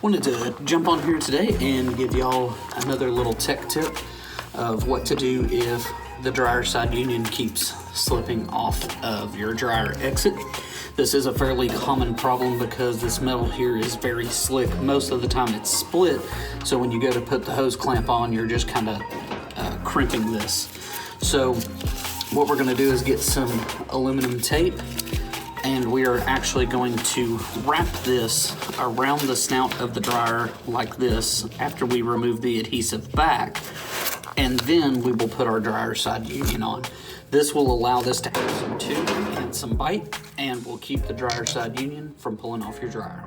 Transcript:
Wanted to jump on here today and give y'all another little tech tip of what to do if the dryer side union keeps slipping off of your dryer exit. This is a fairly common problem because this metal here is very slick. Most of the time it's split, so when you go to put the hose clamp on, you're just kind of crimping this. So what we're going to do is get some aluminum tape, and we are actually going to wrap this around the snout of the dryer like this after we remove the adhesive back, and then we will put our dryer side union on. This will allow this to have some tube and some bite, and will keep the dryer side union from pulling off your dryer.